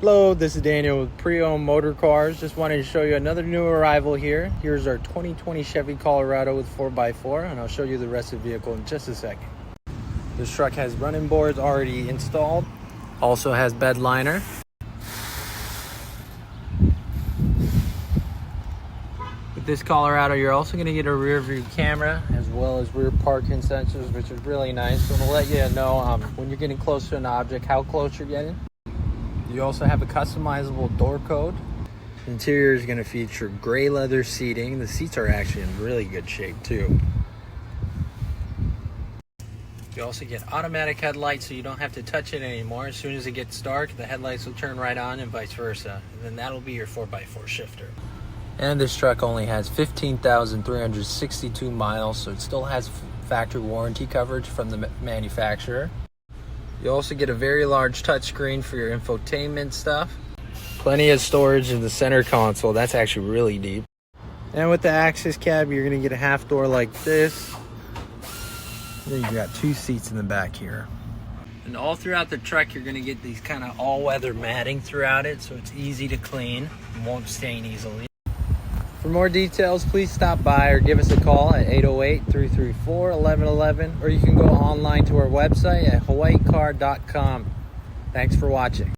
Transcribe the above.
Hello, this is Daniel with Pre-Owned Motor Cars. Just wanted to show you another new arrival here. Here's our 2020 Chevy Colorado with 4x4, and I'll show you the rest of the vehicle in just a second. This truck has running boards already installed. Also has bed liner. With this Colorado, you're also going to get a rear view camera as well as rear parking sensors, which is really nice. So it'll let you know when you're getting close to an object, how close you're getting. You also have a customizable door code. The interior is going to feature gray leather seating. The seats are actually in really good shape too. You also get automatic headlights, so you don't have to touch it anymore. As soon as it gets dark, the headlights will turn right on and vice versa. And then that'll be your 4x4 shifter. And this truck only has 15,362 miles, so it still has factory warranty coverage from the manufacturer. You also get a very large touchscreen for your infotainment stuff. Plenty of storage in the center console. That's actually really deep. And with the access cab, you're going to get a half door like this. Then you got two seats in the back here. And all throughout the truck, you're going to get these kind of all-weather matting throughout it, so it's easy to clean and won't stain easily. For more details, please stop by or give us a call at 808-334-1111, or you can go online to our website at hawaiicar.com. Thanks for watching.